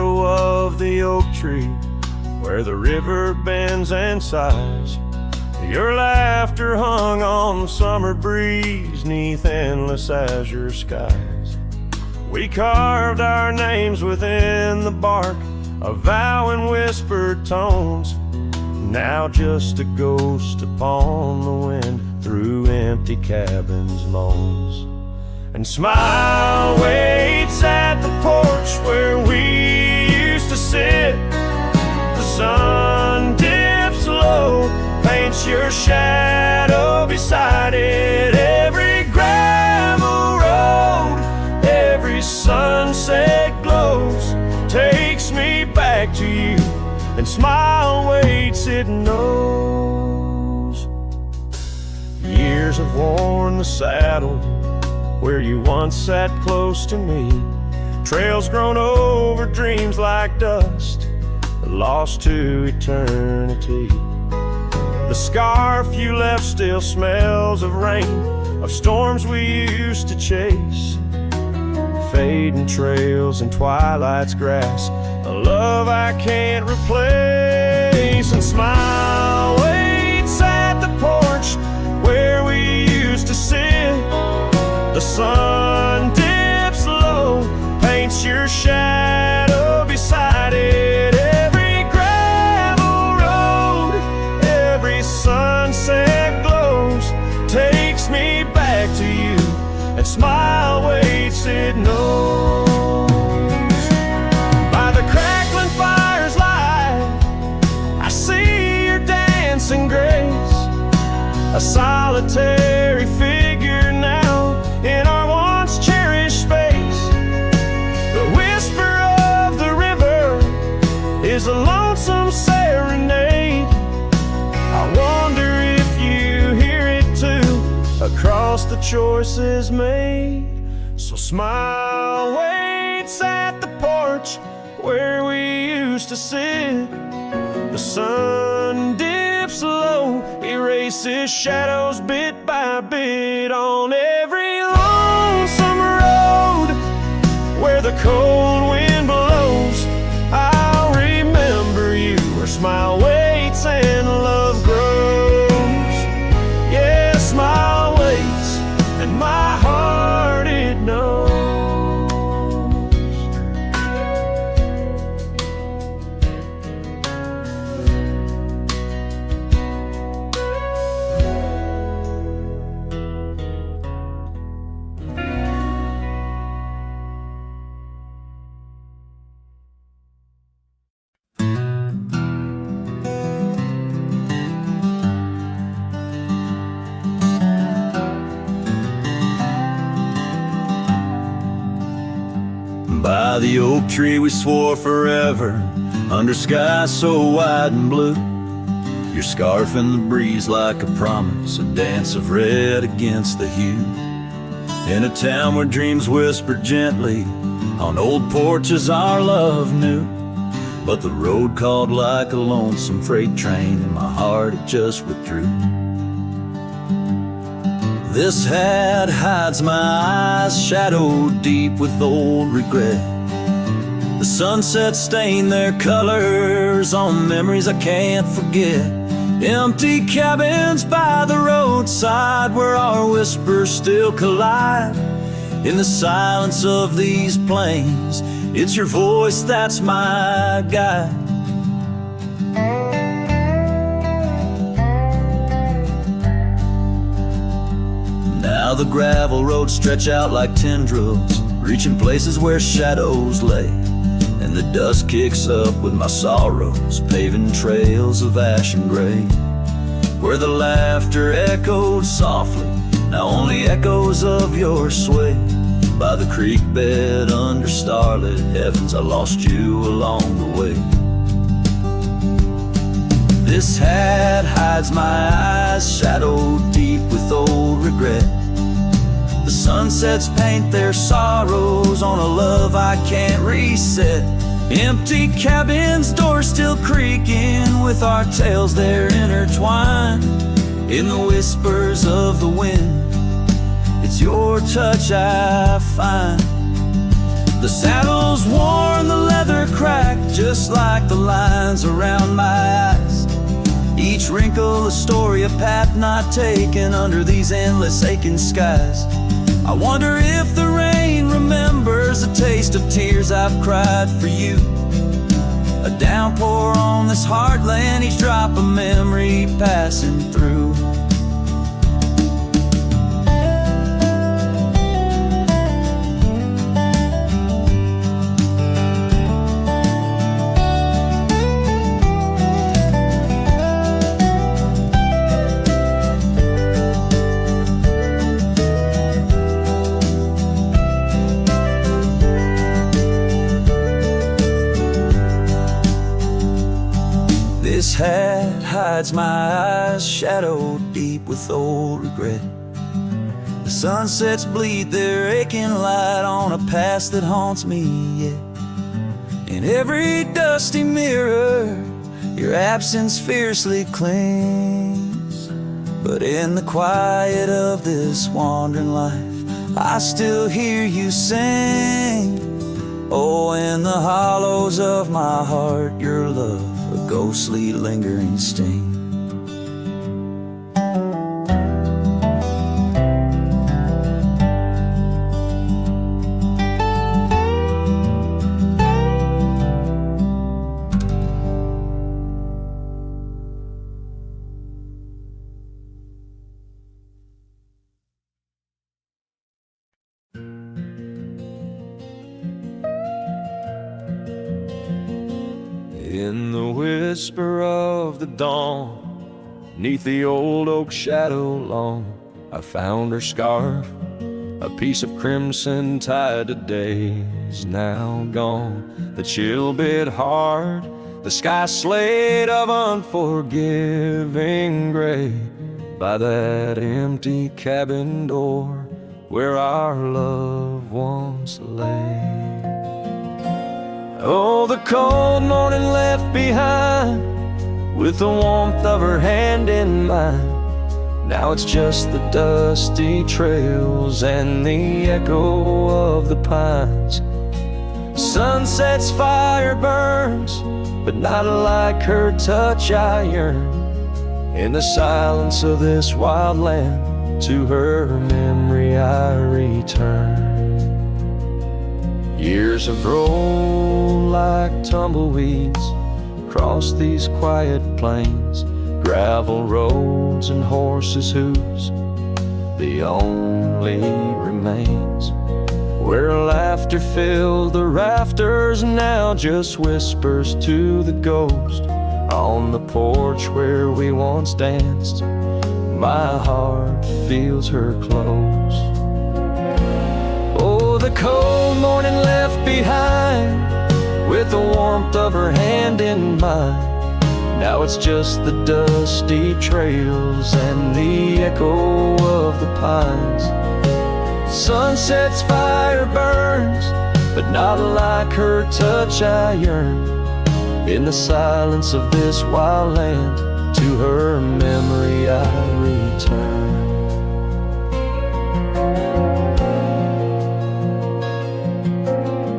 shadow of the oak tree, where the river bends and sighs. Your laughter hung on the summer breeze, 'neath endless azure skies. We carved our names within the bark, a vow in whispered tones, now just a ghost upon the wind through empty cabins' moans. And smile waits at the porch where we used to sit. The sun dips low, paints your shadow beside it. Every gravel road, every sunset glows, takes me back to you, and smile waits, it knows. Years have worn the saddle where you once sat close to me. Trails grown over dreams like dust, lost to eternity. The scarf you left still smells of rain, of storms we used to chase. Fading trails and twilight's grass, a love I can't replace. And smile waits at the porch where we used to sit. The sun dips low, paints your shadow beside it. Every gravel road, every sunset glows, takes me back to you, and smile waits, it knows. By the crackling fire's light, I see your dancing grace, a solitary figure now in our once cherished space. The whisper of the river is a lonesome serenade. I wonder if you hear it too, across the choices made. So smile waits at the porch where we used to sit. The sun dips low, erases shadows bit by bit on every lonesome road where the cold wind blows. I'll remember you where smile waits and love grows. Yeah, smile waits and my heart it knows. By the oak tree we swore forever, under skies so wide and blue. Your scarf in the breeze like a promise, a dance of red against the hue. In a town where dreams whispered gently, on old porches our love knew. But the road called like a lonesome freight train, and my heart it just withdrew. This hat hides my eyes, shadowed deep with old regret. The sunset stained their colors on memories I can't forget. Empty cabins by the roadside where our whispers still collide. In the silence of these plains, it's your voice that's my guide. Now the gravel roads stretch out like tendrils, reaching places where shadows lay. And the dust kicks up with my sorrows, paving trails of ash and gray. Where the laughter echoed softly, now only echoes of your sway. By the creek bed under starlit heavens, I lost you along the way. This hat hides my eyes, shadowed deep with old regret. The sunsets paint their sorrows on a love I can't reset. Empty cabins, doors still creaking with our tales there intertwined. In the whispers of the wind, it's your touch I find. The saddle's worn, the leather cracked, just like the lines around my eyes. Each wrinkle a story, a path not taken under these endless aching skies. I wonder if the rain remembers the taste of tears I've cried for you. A downpour on this heartland, each drop a memory passing through. This hat hides my eyes, shadowed deep with old regret. The sunsets bleed their aching light on a past that haunts me yet. In every dusty mirror, your absence fiercely clings. But in the quiet of this wandering life, I still hear you sing. Oh, in the hollows of my heart, your love, a ghostly lingering sting. In the whisper of the dawn, 'neath the old oak shadow long, I found her scarf, a piece of crimson tied to days now gone. The chill bit hard, the sky slate of unforgiving gray, by that empty cabin door where our love once lay. Oh, the cold morning left behind, with the warmth of her hand in mine. Now it's just the dusty trails and the echo of the pines. Sunset's fire burns, but not like her touch I yearn. In the silence of this wild land, to her memory I return. Years have rolled like tumbleweeds across these quiet plains, gravel roads and horses' hooves, the only remains. Where laughter filled the rafters, now just whispers to the ghost. On the porch where we once danced, my heart feels her close. Oh, the cold morning left behind, with the warmth of her hand in mine. Now it's just the dusty trails and the echo of the pines. Sunset's fire burns, but not like her touch I yearn. In the silence of this wild land, to her memory I return.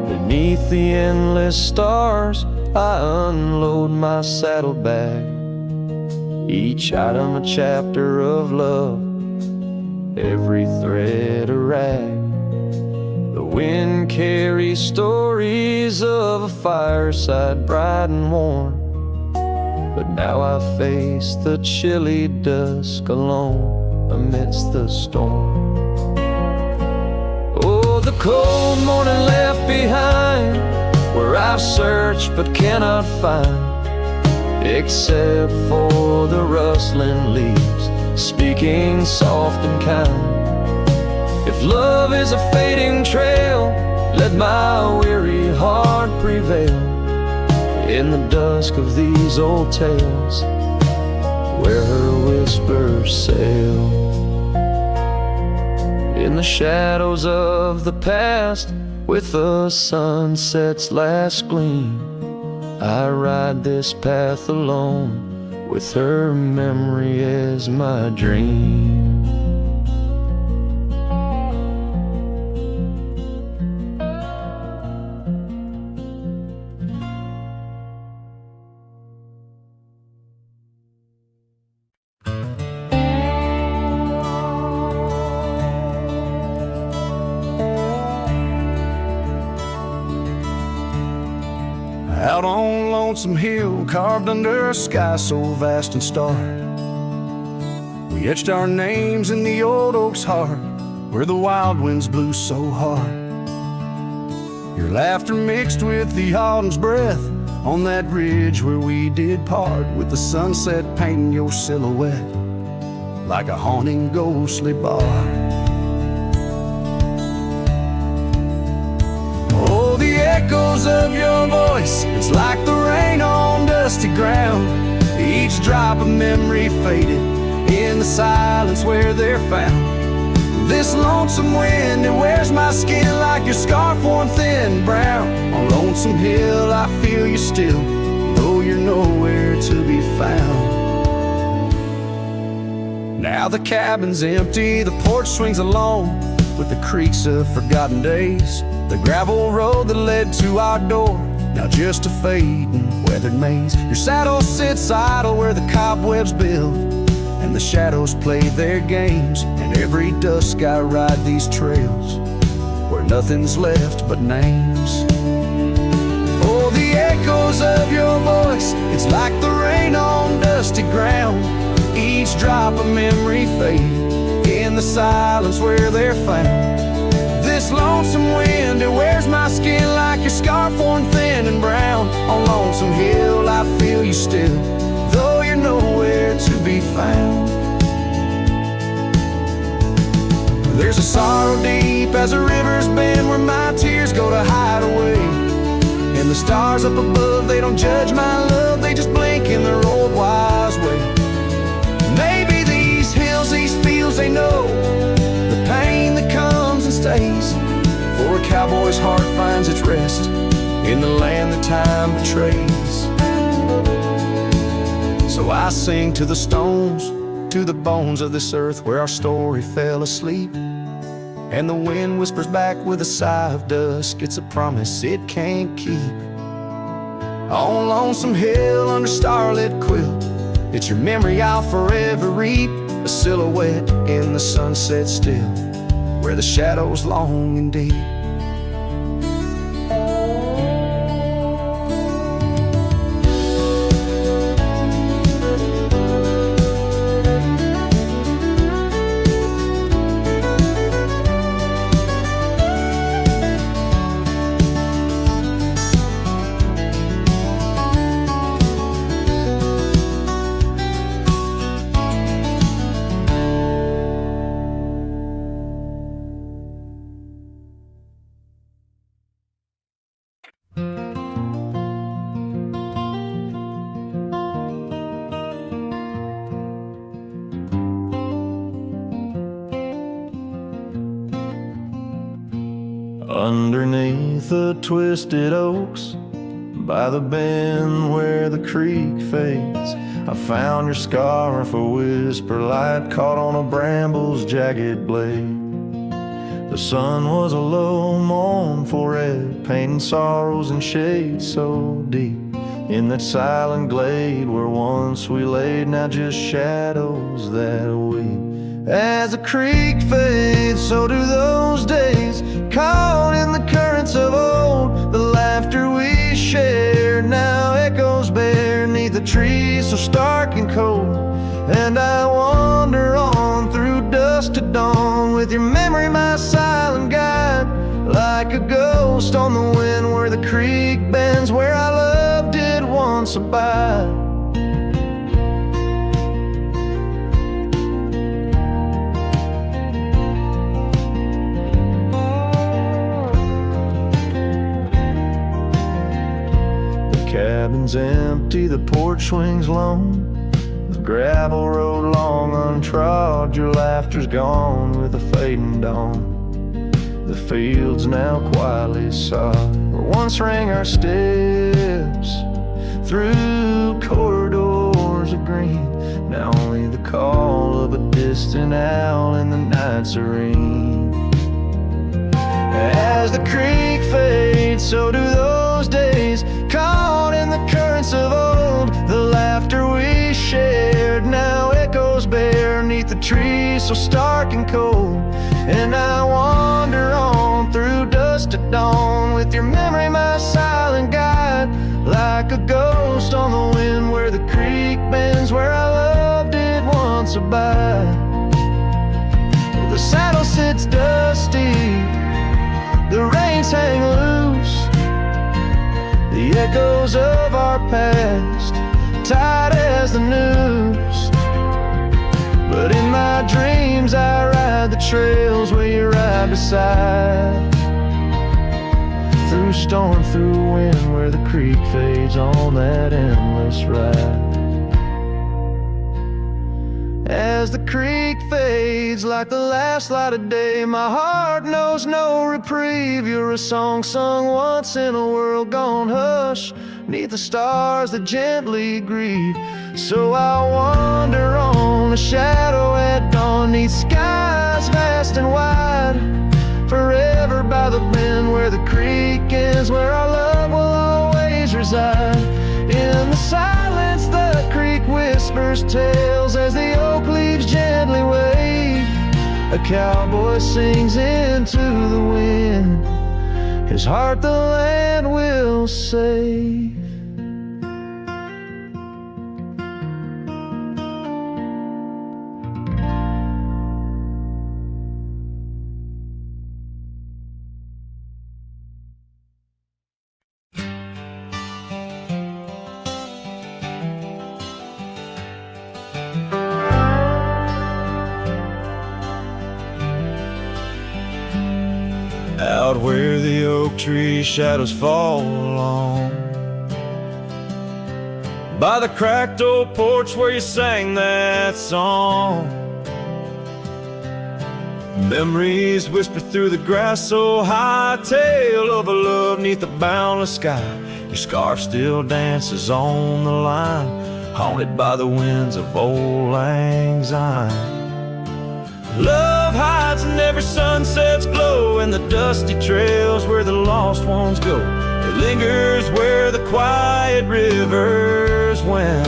Beneath the endless stars, I unload my saddlebag. Each item a chapter of love, every thread a rag. The wind carries stories of a fireside bright and warm, but now I face the chilly dusk alone amidst the storm. Oh, the cold morning left behind, where I've searched but cannot find, except for the rustling leaves speaking soft and kind. If love is a fading trail, let my weary heart prevail in the dusk of these old tales, where her whispers sail. In the shadows of the past, with the sunset's last gleam, I ride this path alone, with her memory as my dream. Out on Lonesome Hill, carved under a sky so vast and starry, we etched our names in the old oak's heart, where the wild winds blew so hard. Your laughter mixed with the autumn's breath on that ridge where we did part, with the sunset painting your silhouette like a haunting ghostly bar. Oh, the echoes of your voice, it's like the rain on dusty ground. Each drop of memory faded in the silence where they're found. This lonesome wind, it wears my skin like your scarf worn thin brown. On Lonesome Hill I feel you still, though you're nowhere to be found. Now the cabin's empty, the porch swings alone with the creaks of forgotten days. The gravel road that led to our door, now just a fading weathered maze. Your saddle sits idle where the cobwebs build, and the shadows play their games. And every dusk I ride these trails where nothing's left but names. Oh, the echoes of your voice, it's like the rain on dusty ground. Each drop of memory faded in the silence where they're found. This lonesome wind, it wears my skin like your scarf worn thin and brown. On Lonesome Hill I feel you still, though you're nowhere to be found. There's a sorrow deep as the rivers bend, where my tears go to hide away. And the stars up above, they don't judge my love, they just blink in their old wise way. Maybe these hills, these fields, they know the pain that comes and stays. For a cowboy's heart finds its rest in the land that time betrays. So I sing to the stones, to the bones of this earth where our story fell asleep. And the wind whispers back with a sigh of dusk, it's a promise it can't keep. On Lonesome Hill under starlit quilt, it's your memory I'll forever reap. A silhouette in the sunset still, where the shadows long and deep. Underneath the twisted oaks, by the bend where the creek fades, I found your scarf, a whisper light caught on a bramble's jagged blade. The sun was a low mournful red, painting sorrows in shades so deep. In that silent glade where once we laid, now just shadows that weep. As the creek fades, so do those days, caught in the currents of old. The laughter we shared now echoes bare neath the trees so stark and cold. And I wander on through dusk to dawn, with your memory my silent guide, like a ghost on the wind where the creek bends, where our love did once abide. Cabin's empty, the porch swings lone, the gravel road long untrod. Your laughter's gone with the fading dawn. The fields now quietly sod, where once rang our steps through corridors of green. Now only the call of a distant owl in the night serene. As the creek fades, so do those days, caught in the currents of old. The laughter we shared now echoes bare neath the trees so stark and cold. And I wander on through dusk to dawn, with your memory my silent guide, like a ghost on the wind where the creek bends, where I loved it once abide. The saddle sits dusty, the reins hang loose, the echoes of our past tight as the noose. But in my dreams I ride the trails where you ride beside. Through storm, through wind, where the creek fades on that endless ride. As the creek fades like the last light of day, my heart knows no reprieve. You're a song sung once in a world gone hush, 'neath the stars that gently grieve. So I wander on, a shadow at dawn, 'neath skies vast and wide. Forever by the bend where the creek ends, where our love will always reside. In the silence the creek whispers tales as the oak leaves gently wave. A cowboy sings into the wind, his heart the land will save. Out where the oak tree shadows fall along, by the cracked old porch where you sang that song. Memories whisper through the grass so high, tale of a love 'neath the boundless sky. Your scarf still dances on the line, haunted by the winds of old lang syne. Love hides in every sunset's glow, in the dusty trails where the lost ones go. It lingers where the quiet rivers wend.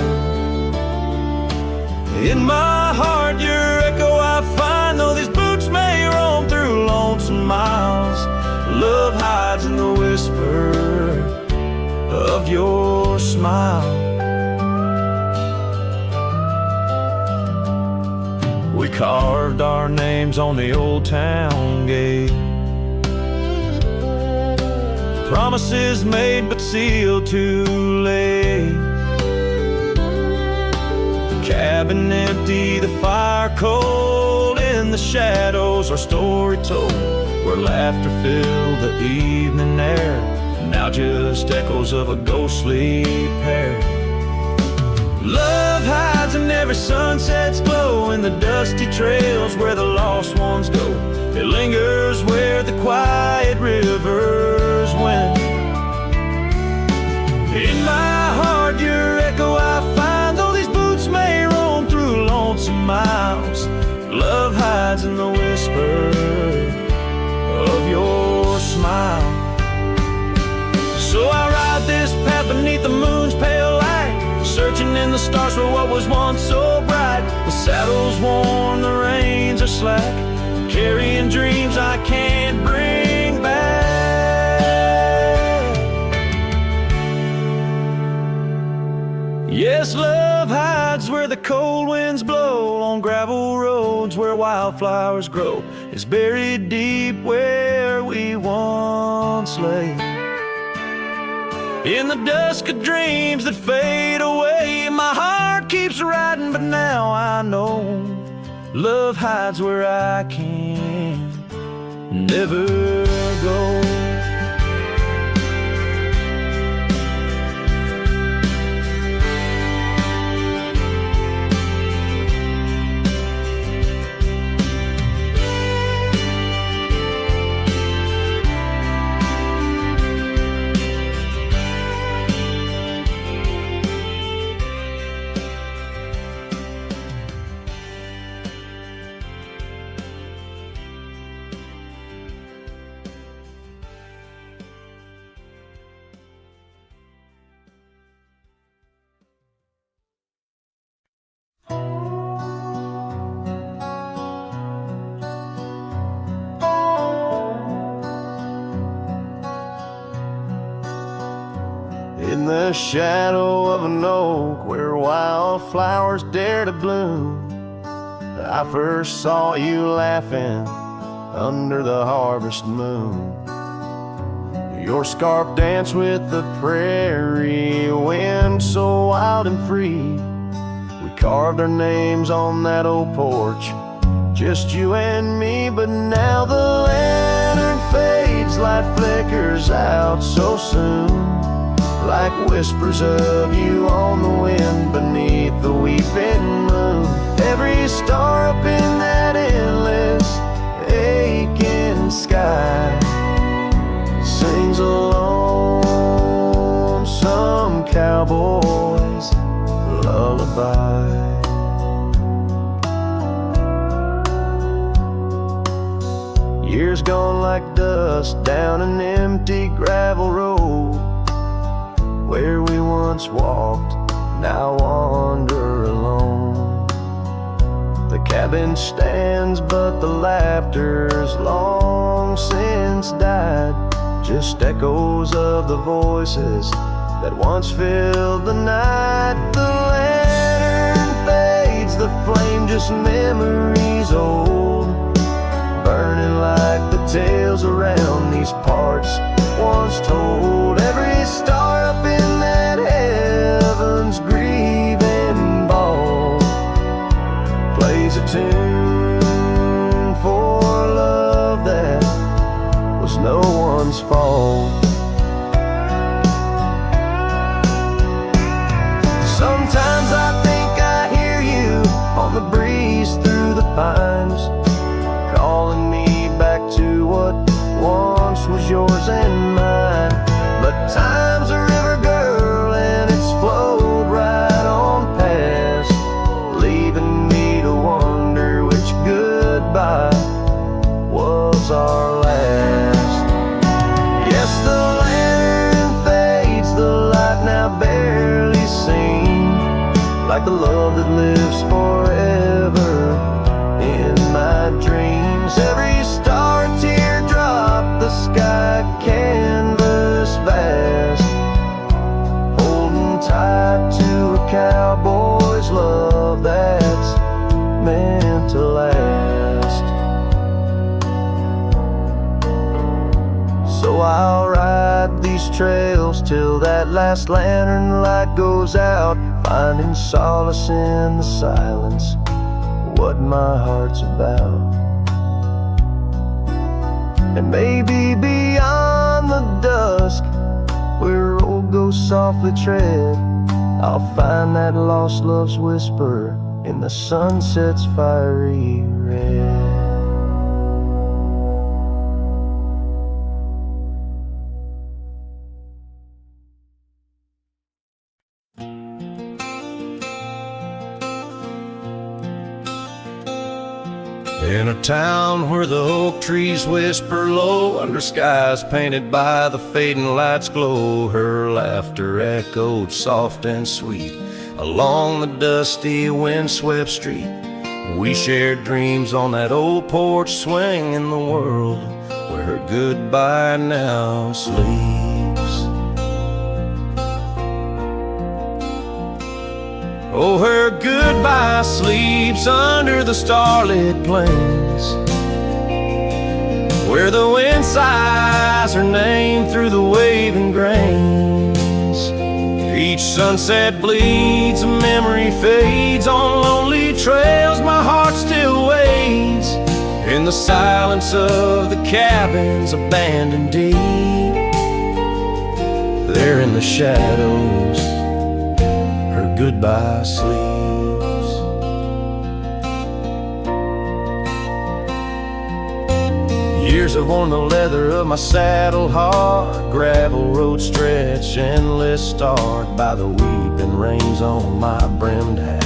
In my heart your echo I find, though these boots may roam through lonesome miles. Love hides in the whisper of your smile. We carved our names on the old town gate, promises made but sealed too late. The cabin empty, the fire cold, in the shadows our story told, where laughter filled the evening air, now just echoes of a ghostly pair. Love hides in every sunset's glow, in the dusty trails where the lost ones go. It lingers where the quiet rivers wend. In my heart your echo I find, though these boots may roam through lonesome miles. Love hides in the whisper of your smile. So I ride this path beneath the moon's pale light, searching in the stars for what was once so bright. The saddle's worn, the reins are slack, carrying dreams I can't bring back. Yes, love hides where the cold winds blow, on gravel roads where wildflowers grow. It's buried deep where we once lay. In the dusk of dreams that fade away, my heart keeps riding, but now I know love hides where I can never go. the shadow of an oak where wildflowers dare to bloom, I first saw you laughing under the harvest moon. Your scarf danced with the prairie wind so wild and free. We carved our names on that old porch, just you and me. But now the lantern fades, light flickers out so soon, like whispers of you on the wind beneath the weeping moon. Every star up in that endless aching sky sings a lonesome cowboy's lullaby. Years gone like dust down an empty gravel road where we once walked, now wander alone. The cabin stands, but the laughter's long since died, just echoes of the voices that once filled the night. The lantern fades, the flame just memories old, burning like the tales around these parts once told. Every star up in that heaven's grieving ball plays a tune for love that was no one's fault. Sometimes I think I hear you on the breeze through the pines, calling me back to what once was yours and mine. But time's a river, girl, and it's flowed right on past, leaving me to wonder which goodbye was our last. Yes, the lantern fades, the light now barely seen, like the love that lives forever in my dreams. Every star a teardrop, the sky canvas vast, holding tight to a cowboy's love that's meant to last. So I'll ride these trails till that last lantern light goes out, finding solace in the silence, what my heart's about. And maybe beyond the dusk, where road goes softly tread, I'll find that lost love's whisper in the sunset's fiery red. In a town where the oak trees whisper low, under skies painted by the fading light's glow, her laughter echoed soft and sweet along the dusty windswept street. We shared dreams on that old porch swing in the world where her goodbye now sleeps. Oh, her goodbye sleeps under the starlit plains, where the wind sighs her name through the waving grains. Each sunset bleeds, a memory fades on lonely trails. My heart still waits in the silence of the cabins abandoned deep. There in the shadows, her goodbye sleeps. Years have worn the leather of my saddle hard, gravel road stretch endless, starred by the weeping rains on my brimmed hat,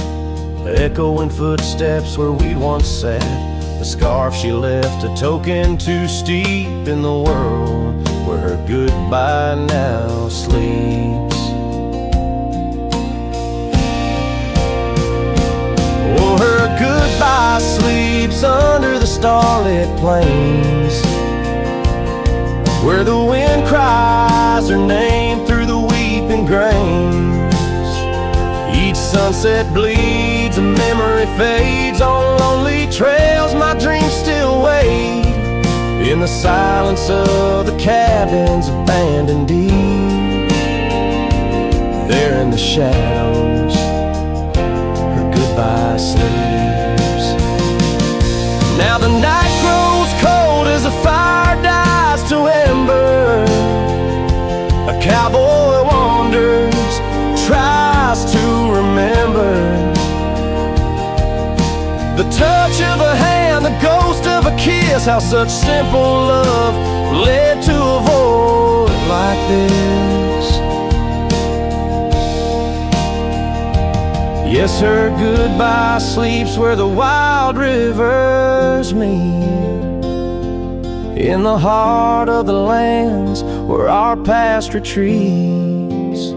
echoing footsteps where we once sat. The scarf she left a token too steep in the world where her goodbye now sleeps. Oh, her goodbye sleeps under the starlit plains, where the wind cries her name through the weeping grains. Each sunset bleeds, a memory fades. On lonely trails my dreams still wait. In the silence of the cabins abandoned deep, there in the shadows her goodbye sleeps. Now the night grows cold as the fire dies to ember. A cowboy wanders, tries to remember the touch of a hand, the ghost of a kiss. How such simple love led to a void like this. Yes, her goodbye sleeps where the wild rivers meet, in the heart of the lands where our past retreats.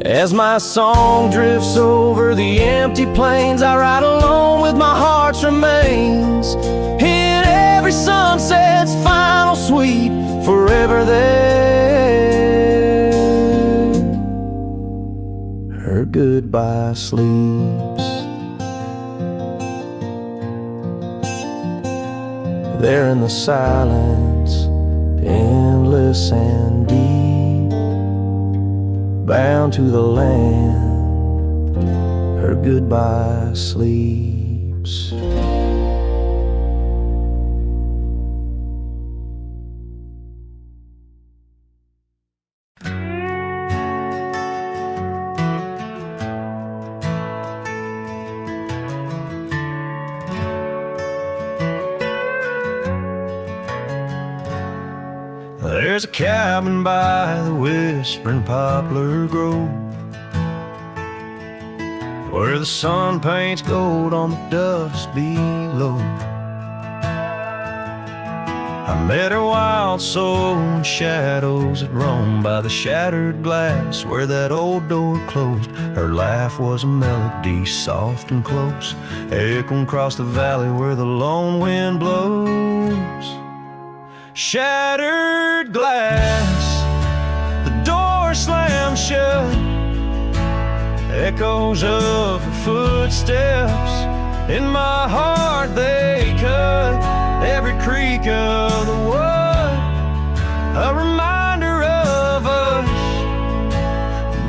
As my song drifts over the empty plains, I ride alone with my heart's remains. In every sunset's final sweet, forever there, her goodbye sleeps. There in the silence, endless and deep, bound to the land, her goodbye sleeps. There's a cabin by the whispering poplar grove, where the sun paints gold on the dust below. I met her wild soul in shadows that roam by the shattered glass where that old door closed. Her laugh was a melody, soft and close, echoing across the valley where the lone wind blows. Shattered glass, the door slammed shut, echoes of her footsteps in my heart they cut. Every creak of the wood, a reminder of us.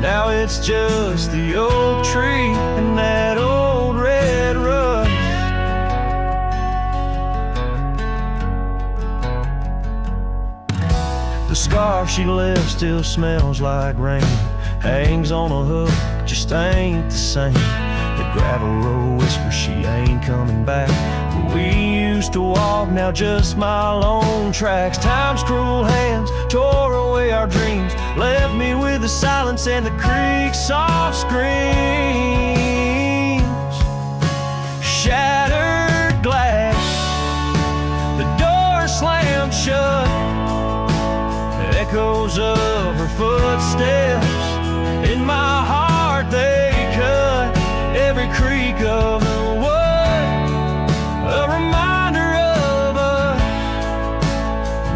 Now it's just the old tree and that old red rust. The scarf she left still smells like rain, hangs on a hook, just ain't the same. The gravel road whispers she ain't coming back, but we used to walk, now just my lone tracks. Time's cruel hands tore away our dreams, left me with the silence and the creek's soft screams. Shattered glass, the door slammed shut, echoes of her footsteps in my heart they cut. Every creak of the wood, a reminder of us.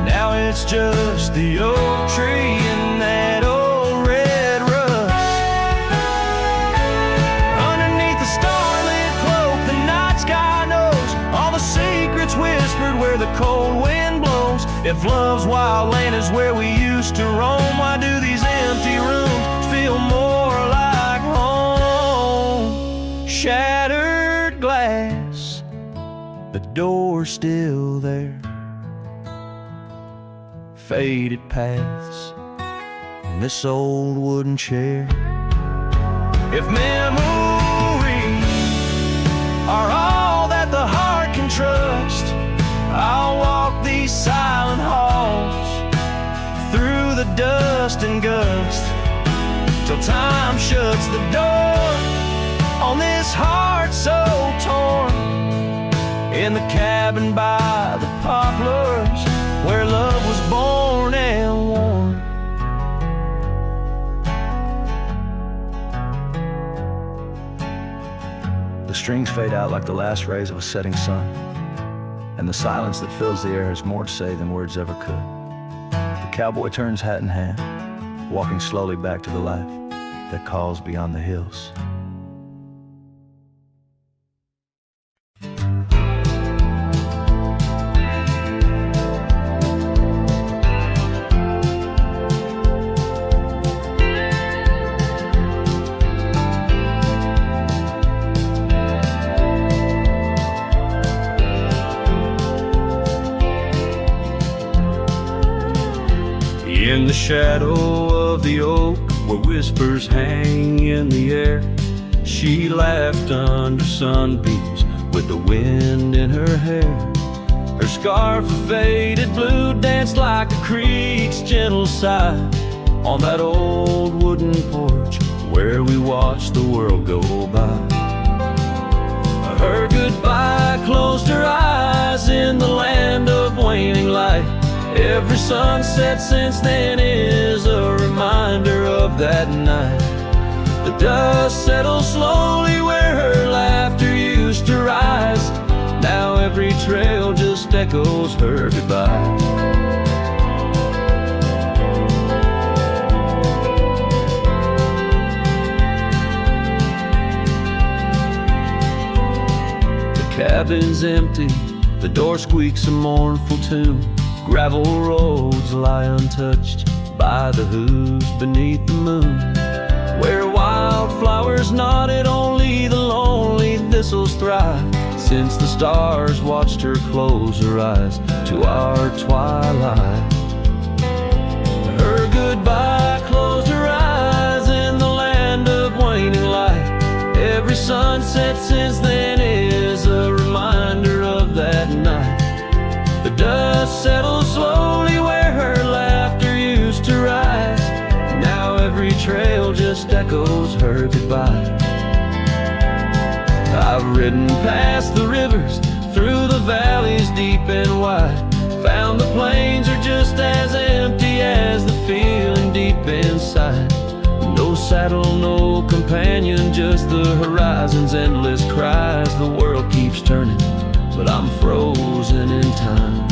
Now it's just the old tree and that old red rust. Underneath the starlit cloak, the night sky knows all the secrets whispered where the cold wind blows. If love's wild land is where we used to roam, why do these empty rooms feel more like home? Shattered glass, the door's still there, faded paths in this old wooden chair. If memories are all that the heart can trust, I'll walk these silent halls through the dust and gust till time shuts the door on this heart so torn. In the cabin by the poplars where love was born and worn. The strings fade out like the last rays of a setting sun, and the silence that fills the air has more to say than words ever could. The cowboy turns hat in hand, walking slowly back to the life that calls beyond the hills. In the shadow of the oak, where whispers hang in the air, she laughed under sunbeams with the wind in her hair. Her scarf of faded blue danced like a creek's gentle sigh on that old wooden porch where we watched the world go by. Her goodbye closed her eyes in the land of waning light. Every sunset since then is a reminder of that night. The dust settles slowly where her laughter used to rise. Now every trail just echoes her goodbye. The cabin's empty, the door squeaks a mournful tune. Gravel roads lie untouched by the hooves beneath the moon. Where wildflowers nodded, only the lonely thistles thrive. Since the stars watched her close her eyes to our twilight. Her goodbye closed her eyes in the land of waning light. Every sunset since then is a reminder of that night. The dust settles slowly where her laughter used to rise. Now every trail just echoes her goodbye. I've ridden past the rivers, through the valleys deep and wide. Found the plains are just as empty as the feeling deep inside. No saddle, no companion, just the horizon's endless cries. The world keeps turning, but I'm frozen in time.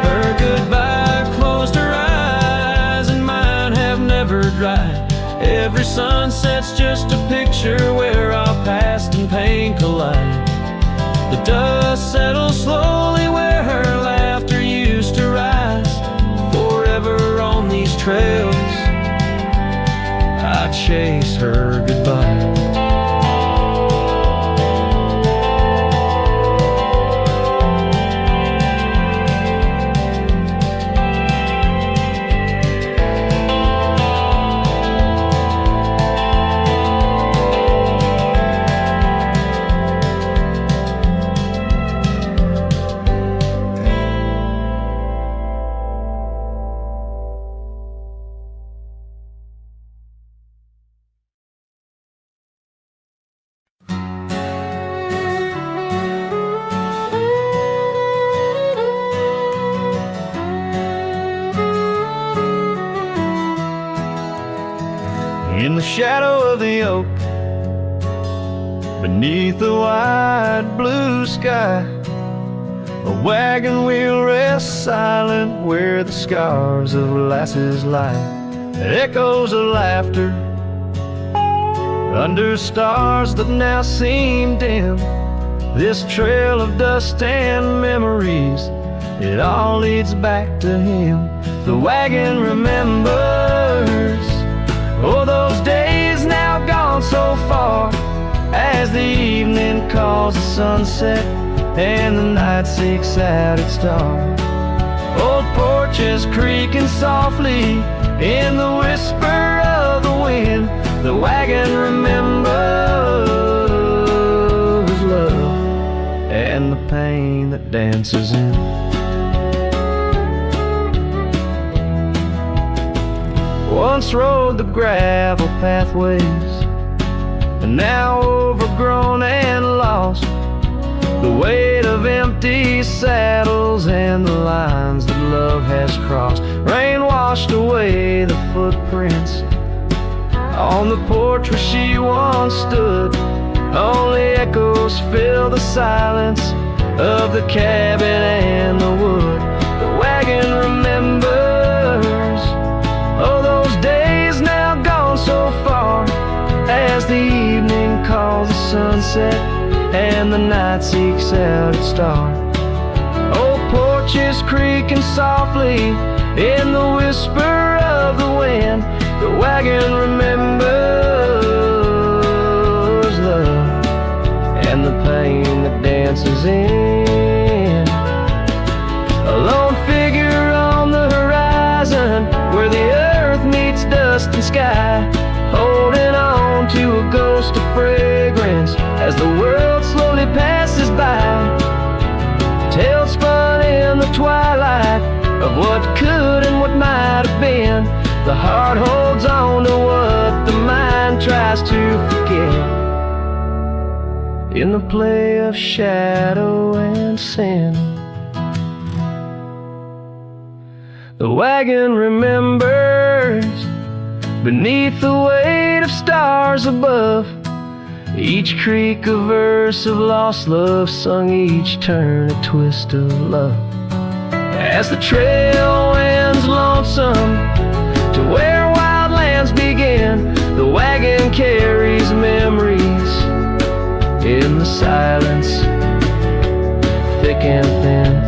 Her goodbye closed her eyes and mine have never dried. Every sunset's just a picture where our past and pain collide. The dust settles slowly where her laughter used to rise. Forever on these trails, I chase her goodbye. In the shadow of the oak, beneath the wide blue sky, a wagon wheel rests silent where the scars of lasses lie. Echoes of laughter under stars that now seem dim. This trail of dust and memories, it all leads back to him. The wagon remembers, oh, those days now gone so far, as the evening calls the sunset and the night seeks out its star. Old porches creaking softly in the whisper of the wind. The wagon remembers love and the pain that dances in. Once rode the gravel pathways, and now overgrown and lost. The weight of empty saddles and the lines that love has crossed. Rain washed away the footprints on the porch where she once stood. Only echoes fill the silence of the cabin and the wood. The wagon remembers, oh, those days now gone so far, as the evening calls the sunset and the night seeks out its star. Old porches creaking softly in the whisper of the wind. The wagon remembers love and the pain that dances in. A lone figure on the horizon where the earth meets dust and sky, holding on to a ghost of fragrance as the world slowly passes by. Tales spun in the twilight of what could and what might have been. The heart holds on to what the mind tries to forget, in the play of shadow and sin. The wagon remembers beneath the weight of stars above, each creak a verse of lost love sung, each turn a twist of love. As the trail winds lonesome to where wild lands begin, the wagon carries memories in the silence, thick and thin.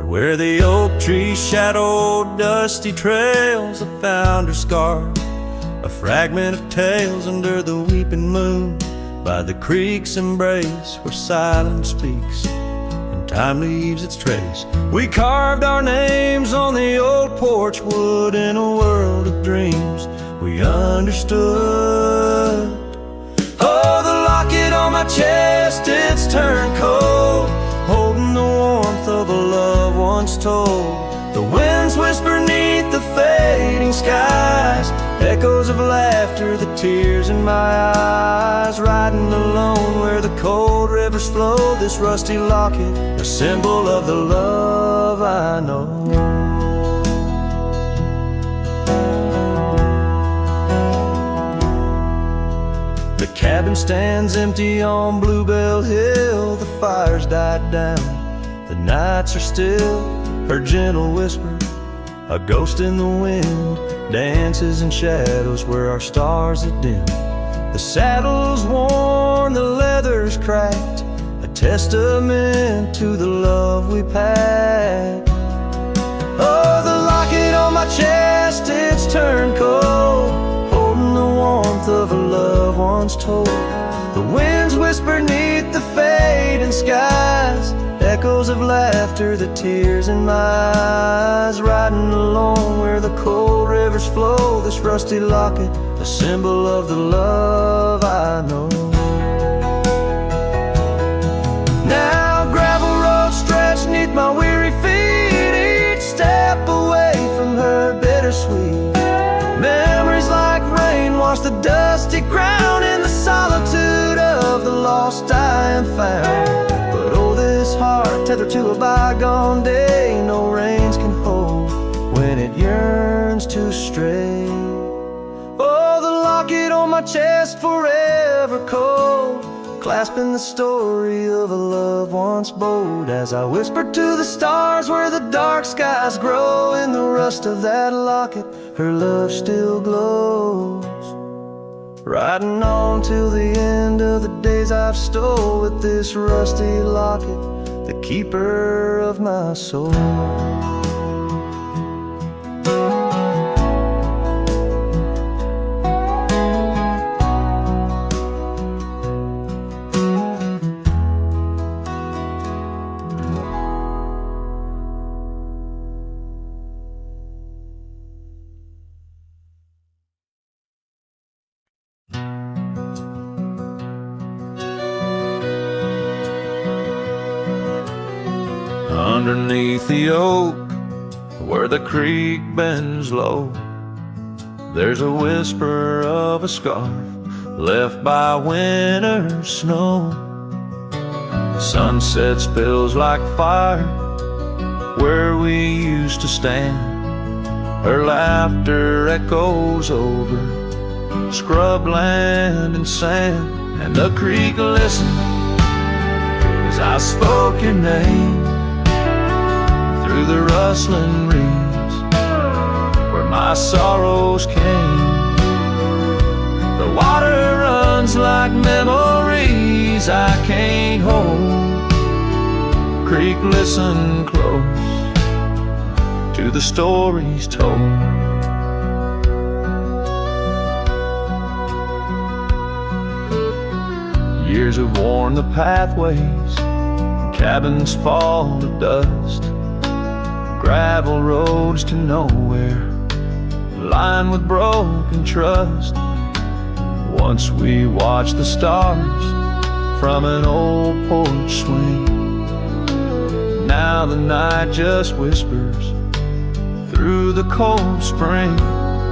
Where the oak tree shadowed dusty trails, I found her scarf, a fragment of tales under the weeping moon, by the creek's embrace where silence speaks and time leaves its trace. We carved our names on the old porch wood in a world of dreams we understood. Oh, the locket on my chest, it's turned cold, holding the warmth of a love once told. The winds whisper neath the fading skies, echoes of laughter, the tears in my eyes. Riding alone where the cold rivers flow, this rusty locket, a symbol of the love I know. The cabin stands empty on Bluebell Hill, the fire's died down, the nights are still. Her gentle whisper, a ghost in the wind, dances in shadows where our stars are dim. The saddle's worn, the leather's cracked, a testament to the love we packed. Oh, the locket on my chest, it's turned cold, holding the warmth of a love once told. The winds whisper neath the fading skies, echoes of laughter, the tears in my eyes. Riding alone where the cold rivers flow, this rusty locket, a symbol of the love I know. Now gravel roads stretch neath my weary feet, each step away from her bittersweet. Memories like rain wash the dusty ground in the solitude of the lost I am found. Heart tethered to a bygone day, no reins can hold when it yearns to stray. Oh, the locket on my chest, forever cold, clasping the story of a love once bold. As I whisper to the stars where the dark skies grow, in the rust of that locket, her love still glows. Riding on till the end of the days I've stole, with this rusty locket, the keeper of my soul. underneath the oak, where the creek bends low, there's a whisper of a scarf left by winter's snow. The sunset spills like fire where we used to stand. Her laughter echoes over scrubland and sand. And the creek listened as I spoke your name through the rustling reeds where my sorrows came. The water runs like memories I can't hold. Creek, listen close to the stories told. Years have worn the pathways, cabins fall to dust, gravel roads to nowhere, lined with broken trust. Once we watched the stars from an old porch swing. Now the night just whispers through the cold spring.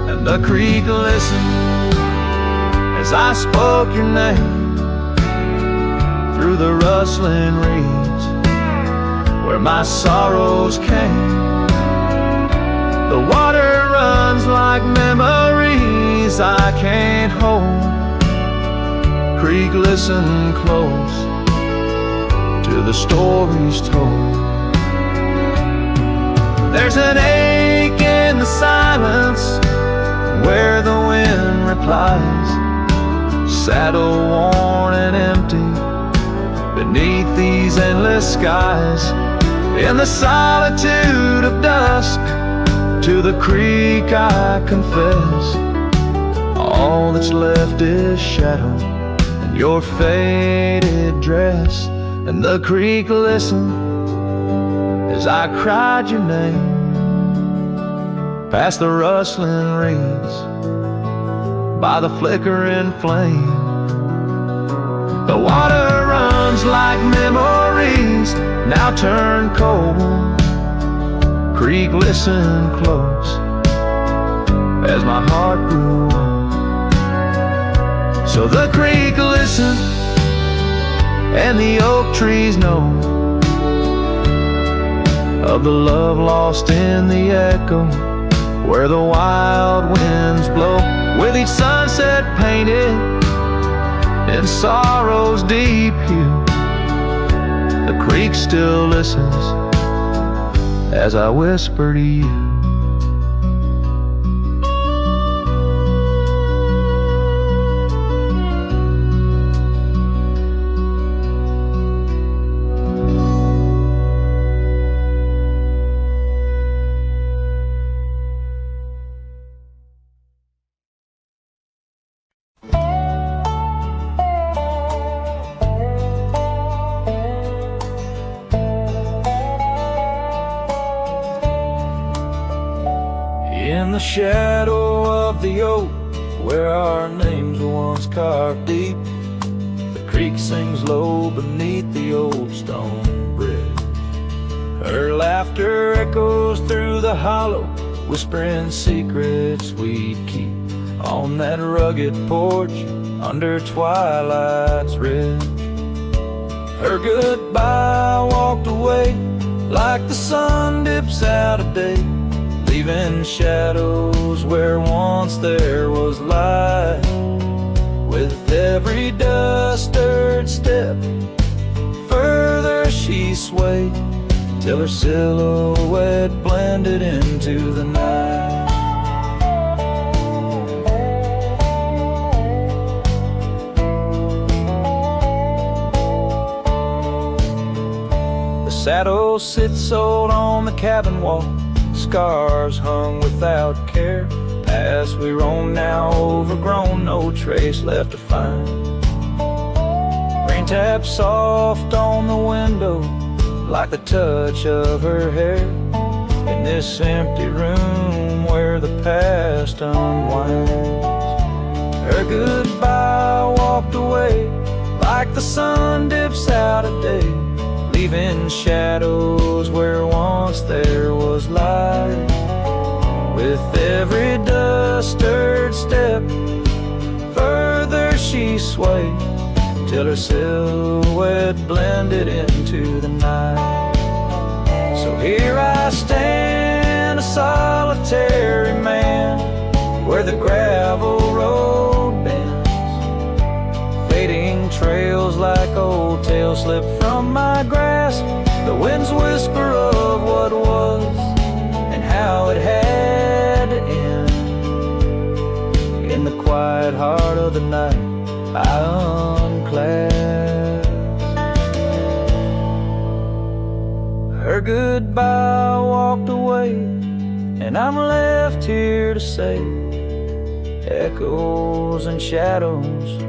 And the creek listened as I spoke your name through the rustling reeds where my sorrows came. The water runs like memories I can't hold. Creek, listen close to the stories told. There's an ache in the silence where the wind replies, saddle worn and empty beneath these endless skies. In the solitude of dusk, to the creek I confess, all that's left is shadow and your faded dress. And the creek listened as I cried your name past the rustling reeds by the flickering flame. The water runs like memories now turn cold. Creek, listen close as my heart grew old. So the creek listened and the oak trees know of the love lost in the echo where the wild winds blow. With each sunset painted in sorrow's deep hue, the creek still listens as I whisper to you. In the shadow of the oak, where our names were once carved deep, the creek sings low beneath the old stone bridge. Her laughter echoes through the hollow, whispering secrets we'd keep on that rugged porch under twilight's ridge. Her goodbye walked away like the sun dips out of day, leaving shadows where once there was light. With every dust-stirred step, further she swayed, till her silhouette blended into the night. The saddle sits old on the cabin wall, scars hung without care. Past we roam now overgrown, no trace left to find. Rain taps soft on the window like the touch of her hair, in this empty room where the past unwinds. Her goodbye walked away like the sun dips out of day, leaving shadows where once there was light. With every dust-stirred step, further she swayed, till her silhouette blended into the night. So here I stand, a solitary man, where the gravel road bends, fading trails like old tales slip from my grasp. The wind's whisper of what was and how it had to end. In the quiet heart of the night, I unclasp her goodbye, walked away, and I'm left here to say echoes and shadows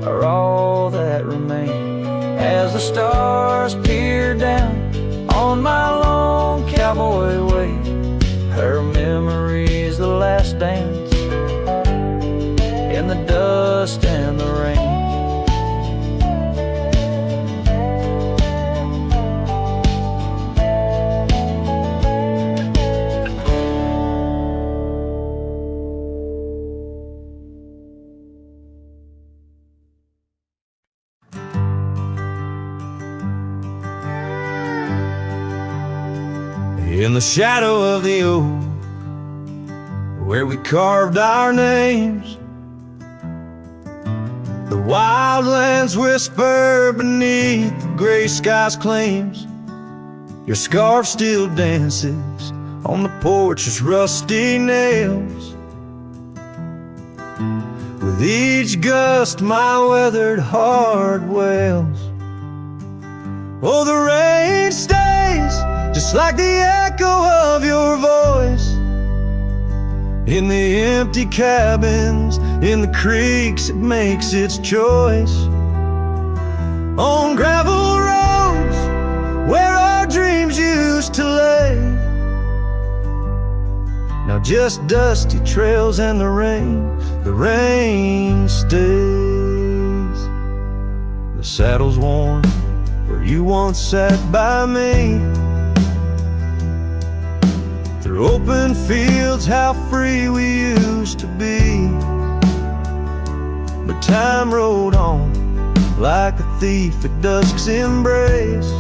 are all that remain. As the stars peer down on my long cowboy way, her memory's the last dance in the dust and the rain. In the shadow of the oak, where we carved our names, the wildlands whisper beneath the gray sky's claims. Your scarf still dances on the porch's rusty nails. With each gust my weathered heart wails. Oh, the rain stays just like the echo of your voice in the empty cabins, in the creeks it makes its choice. On gravel roads where our dreams used to lay, now just dusty trails and the rain stays. The saddle's worn where you once sat by me. Through open fields, how free we used to be. But time rode on like a thief at dusk's embrace,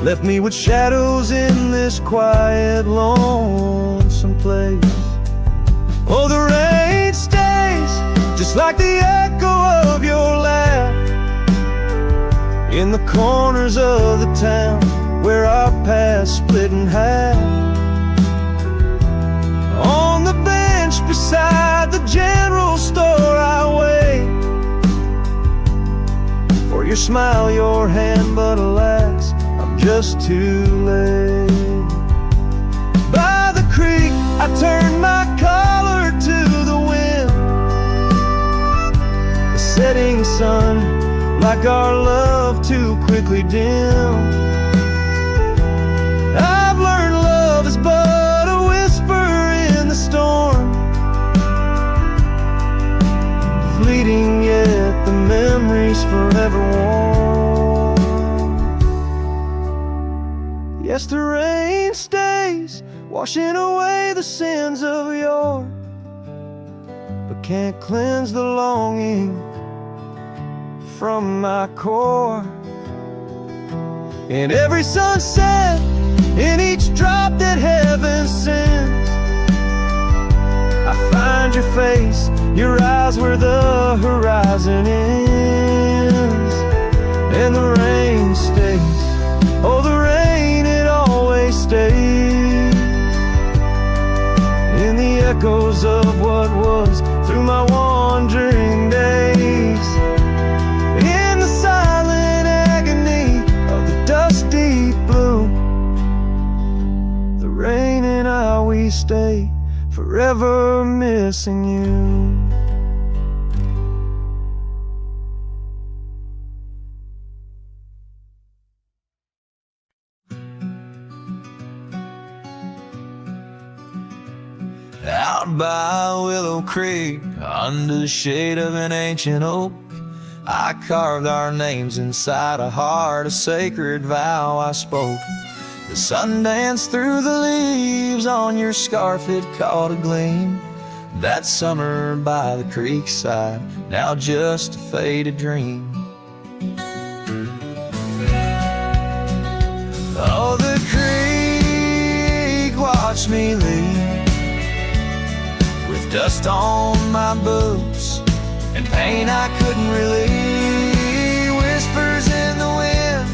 left me with shadows in this quiet, lonesome place. Oh, the rain stays just like the echo of your laugh in the corners of the town where our paths split in half. On the bench beside the general store I wait for your smile, your hand, but alas, I'm just too late. By the creek I turned my collar to the wind. The setting sun, like our love, too quickly dim. I've learned love is but a whisper in the storm, fleeting yet the memory's forever warm. Yes, the rain stays, washing away the sins of yore, but can't cleanse the longing from my core. In every sunset, in each drop that heaven sends, I find your face, your eyes where the horizon ends. And the rain stays, oh the rain, it always stays in the echoes of what was through my wandering days. In the silent agony of the dusty blue, the rain and I, we stay forever missing you. Out by Willow Creek, under the shade of an ancient oak, I carved our names inside a heart, a sacred vow I spoke. The sun danced through the leaves on your scarf, it caught a gleam. That summer by the creek side, now just a faded dream. Oh, the creek watched me leave, with dust on my boots and pain I couldn't relieve. Whispers in the wind,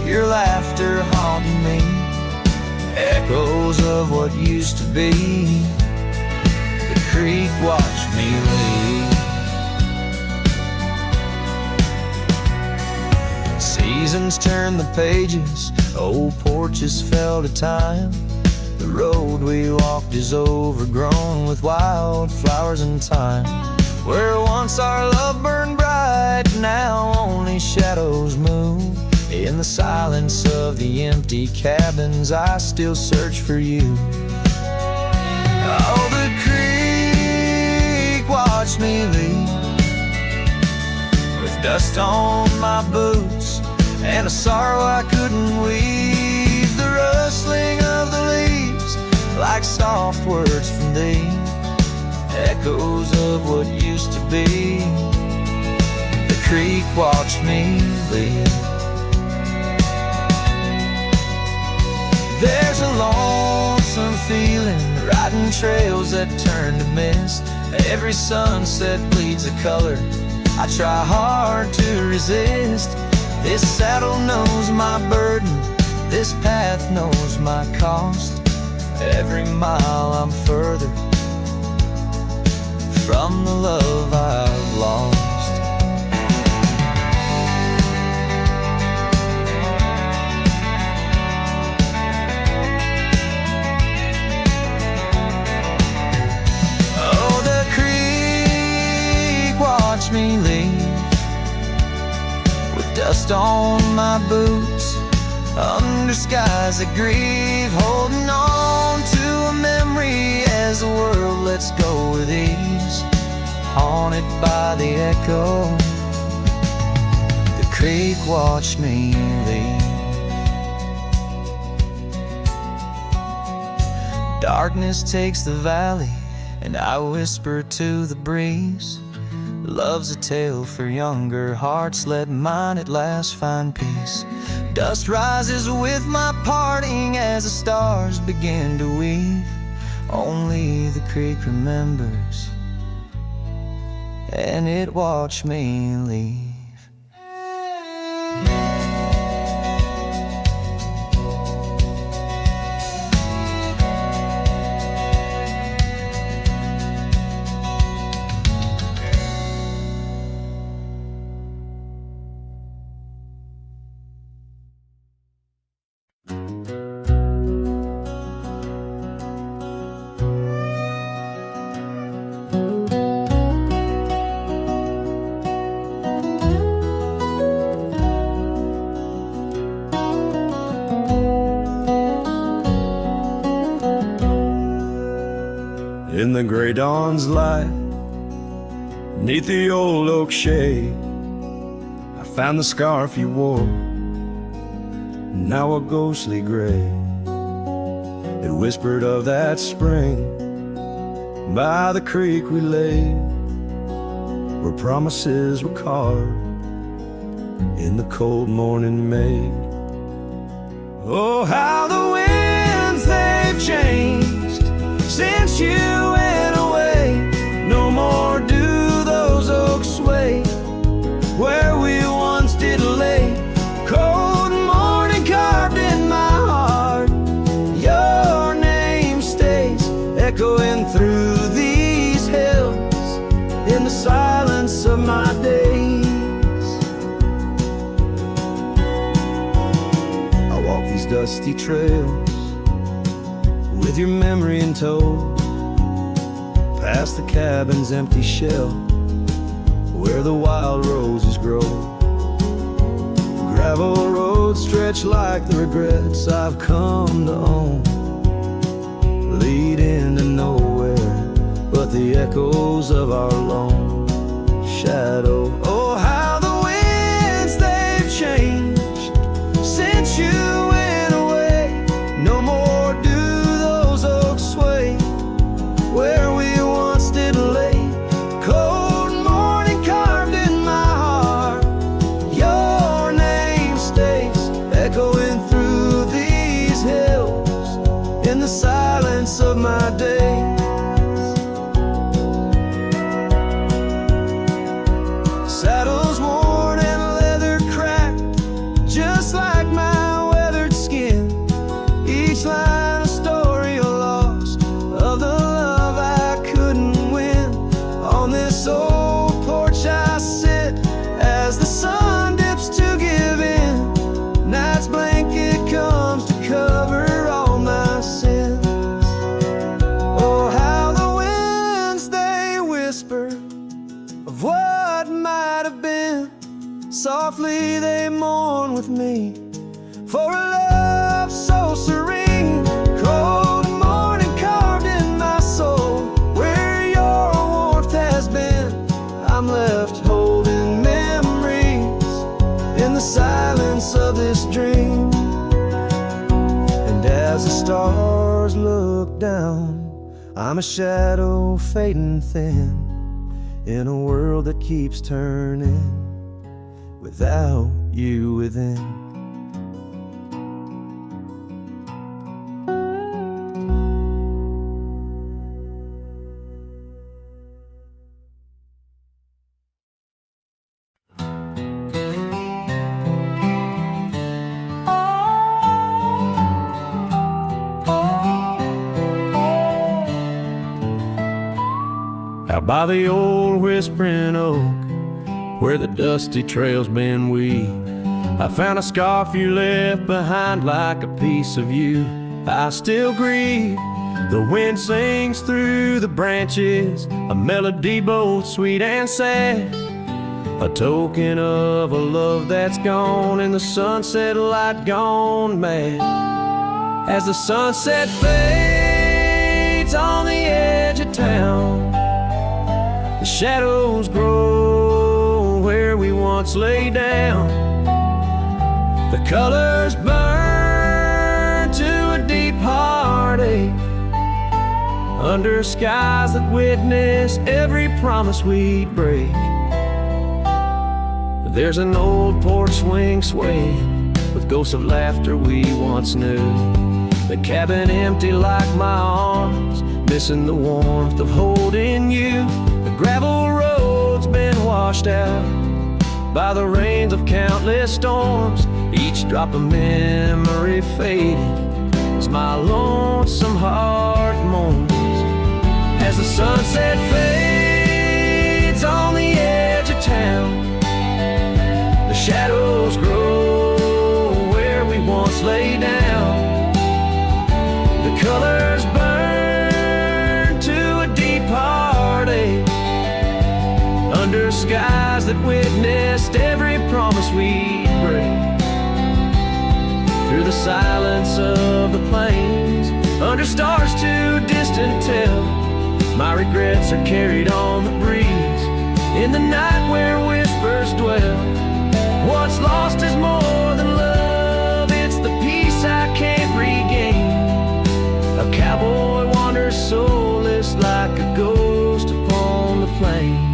your laughter haunting me, echoes of what used to be. The creek watched me leave. Seasons turn the pages, old porches fell to time. The road we walked is overgrown with wildflowers and thyme. Where once our love burned bright, now only shadows move. In the silence of the empty cabins, I still search for you. Oh, the creek watched me leave, with dust on my boots and a sorrow I couldn't weave. The rustling of the leaves, like soft words from thee, echoes of what used to be. The creek watched me leave. There's a lonesome feeling, riding trails that turn to mist. Every sunset bleeds a color I try hard to resist. This saddle knows my burden, this path knows my cost. Every mile I'm further from the love I've lost. Oh, the creek watched me leave, with dust on my boots, under skies that grieve, holding on to a memory as the world lets go with ease, haunted by the echo. The creek watched me leave. Darkness takes the valley, and I whisper to the breeze, love's a tale for younger hearts, let mine at last find peace. Dust rises with my parting as the stars begin to weave. Only the creek remembers, and it watched me leave. In the gray dawn's light, neath the old oak shade, I found the scarf you wore, now a ghostly gray. It whispered of that spring by the creek we lay, where promises were carved in the cold morning made. Oh, how the winds they've changed since you went away. No more do those oaks sway where we once did lay. Cold morning carved in my heart, your name stays echoing through these hills in the silence of my days. I walk these dusty trails with your memory in tow, past the cabin's empty shell, where the wild roses grow. Gravel roads stretch like the regrets I've come to own, lead into nowhere but the echoes of our lone shadow. Oh, how the for a love so serene. Cold morning carved in my soul, where your warmth has been. I'm left holding memories in the silence of this dream. And as the stars look down, I'm a shadow fading thin in a world that keeps turning without you within. Out by the old whispering oak, where the dusty trails been weaved, I found a scarf you left behind like a piece of you. I still grieve. The wind sings through the branches, a melody both sweet and sad, a token of a love that's gone and the sunset light gone mad. As the sunset fades on the edge of town, the shadows grow where we once lay down. The colors burn to a deep heartache under skies that witness every promise we'd break. There's an old porch swing swaying with ghosts of laughter we once knew. The cabin empty like my arms, missing the warmth of holding you. The gravel road's been washed out by the rains of countless storms. Each drop of memory fading as my lonesome heart mourns. As the sunset fades on the edge of town, the shadows grow where we once lay down. The colors burn to a deep heartache under skies that witnessed every promise we'd break. Through the silence of the plains, under stars too distant to tell, my regrets are carried on the breeze in the night where whispers dwell. What's lost is more than love, it's the peace I can't regain. A cowboy wanders soulless like a ghost upon the plain.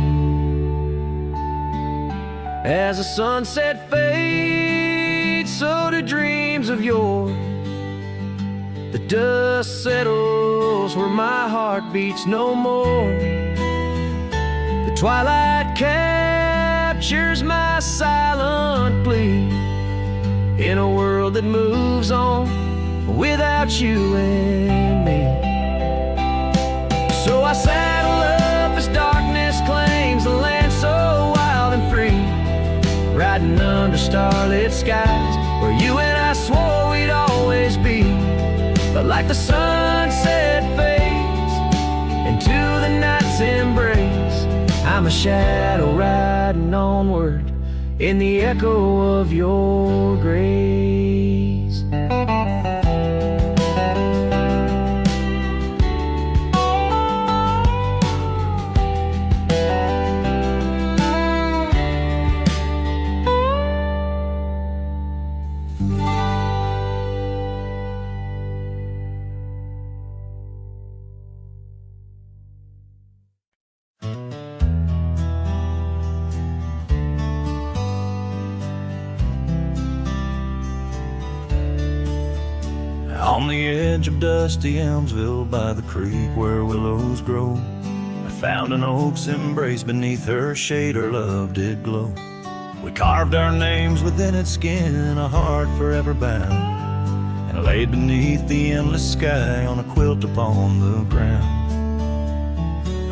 As the sunset fades, so do dreams of yore. The dust settles where my heart beats no more. The twilight captures my silent plea in a world that moves on without you and me. So I saddle up as darkness claims the land so wild and free, riding under starlit skies where you and I swore we'd always be. But like the sunset fades into the night's embrace, I'm a shadow riding onward in the echo of your grace. On the edge of dusty Elmsville by the creek where willows grow, I found an oak's embrace beneath her shade her love did glow. We carved our names within its skin, a heart forever bound, and laid beneath the endless sky on a quilt upon the ground.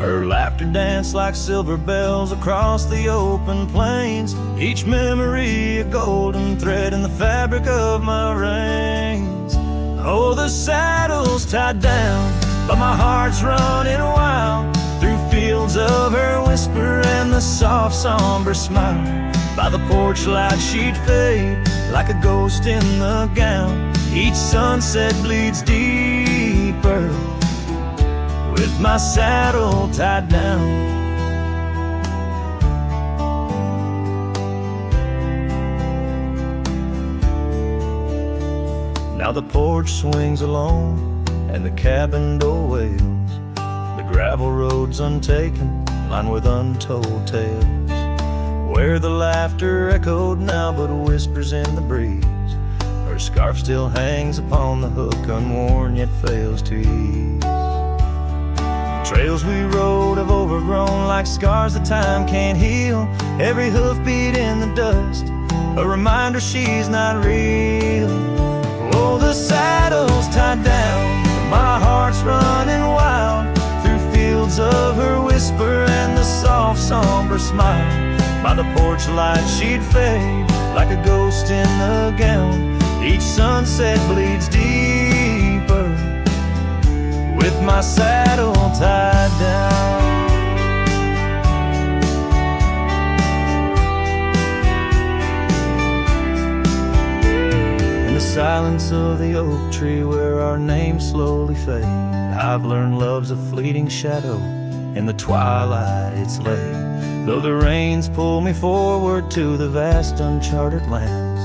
Her laughter danced like silver bells across the open plains, each memory a golden thread in the fabric of my reins. Oh, the saddle's tied down, but my heart's running wild through fields of her whisper and the soft somber smile By the porch light she'd fade like a ghost in the gown. Each sunset bleeds deeper with my saddle tied down. Now the porch swings alone and the cabin door wails. The gravel road's untaken, lined with untold tales, where the laughter echoed now but whispers in the breeze. Her scarf still hangs upon the hook, unworn yet fails to ease. The trails we rode have overgrown like scars that time can't heal. Every hoofbeat in the dust, a reminder she's not real. Oh, the saddle's tied down, my heart's running wild through fields of her whisper and the soft somber smile. By the porch light she'd fade like a ghost in the gown. Each sunset bleeds deeper with my saddle tied down. In the silence of the oak tree where our names slowly fade, I've learned love's a fleeting shadow. In the twilight it's late, though the rains pull me forward to the vast uncharted lands.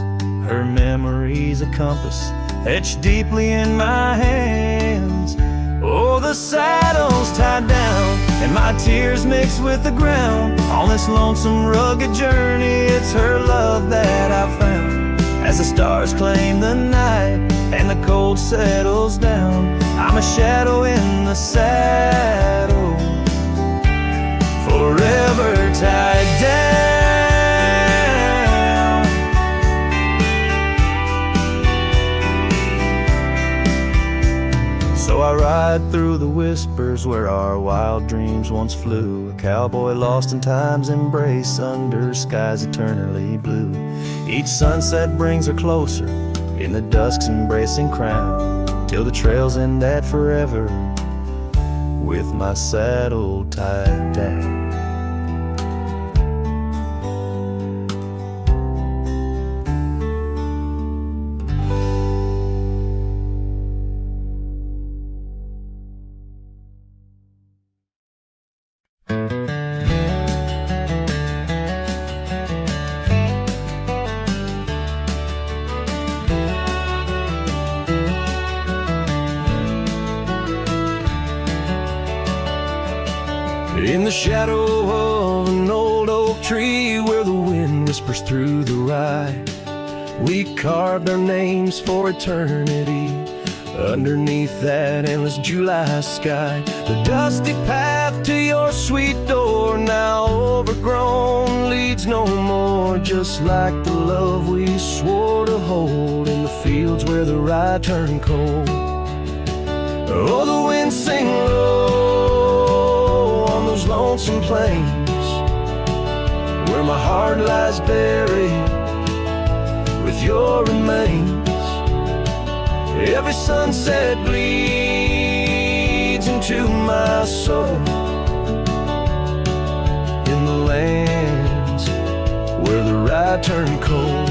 Her memory's a compass etched deeply in my hands. Oh, the saddle's tied down and my tears mix with the ground. On this lonesome rugged journey, it's her love that I found. As the stars claim the night and the cold settles down, I'm a shadow in the saddle, forever tied down. So I ride through the whispers where our wild dreams once flew, a cowboy lost in time's embrace under skies eternally blue. Each sunset brings her closer in the dusk's embracing crown, till the trails end at forever with my saddle tied down. In the shadow of an old oak tree where the wind whispers through the rye, we carved our names for eternity underneath that endless July sky. The dusty path to your sweet door, now overgrown, leads no more, just like the love we swore to hold in the fields where the rye turned cold. Oh, the wind sing low on those lonesome plains where my heart lies buried with your remains. Every sunset bleeds into my soul in the lands where the rye turned cold.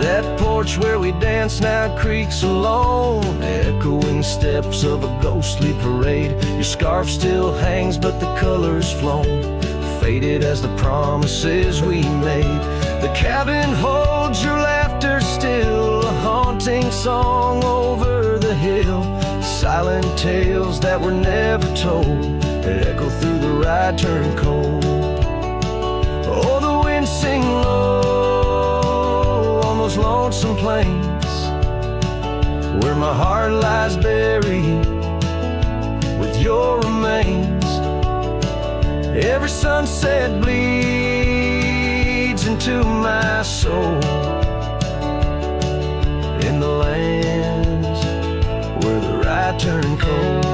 That porch where we dance now creaks alone, echoing steps of a ghostly parade. Your scarf still hangs but the color's flown, faded as the promises we made. The cabin holds your laughter still, a haunting song over the hill. Silent tales that were never told echo through the rye turned cold. Oh, the wind sing low on those lonesome plains where my heart lies buried with your remains. Every sunset bleeds into my soul in the lands where the rye turned cold.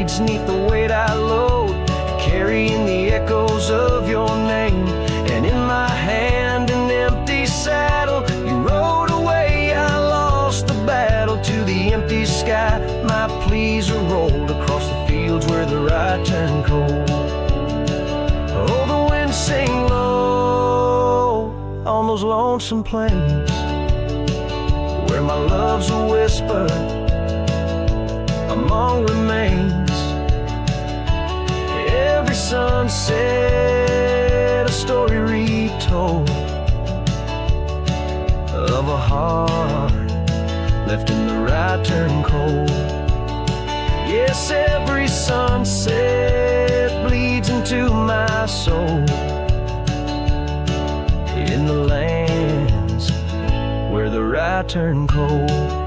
bleeds neath the weight I load, carrying the echoes of your name. And in my hand an empty saddle, you rode away, I lost the battle. To the empty sky my pleas are rolled, across the fields where the ride turned cold. Oh, the wind sing low on those lonesome plains, where my love's a whisper among remains. Every sunset a story retold of a heart left in the right turn cold. Yes, every sunset bleeds into my soul, in the lands where the right turn cold.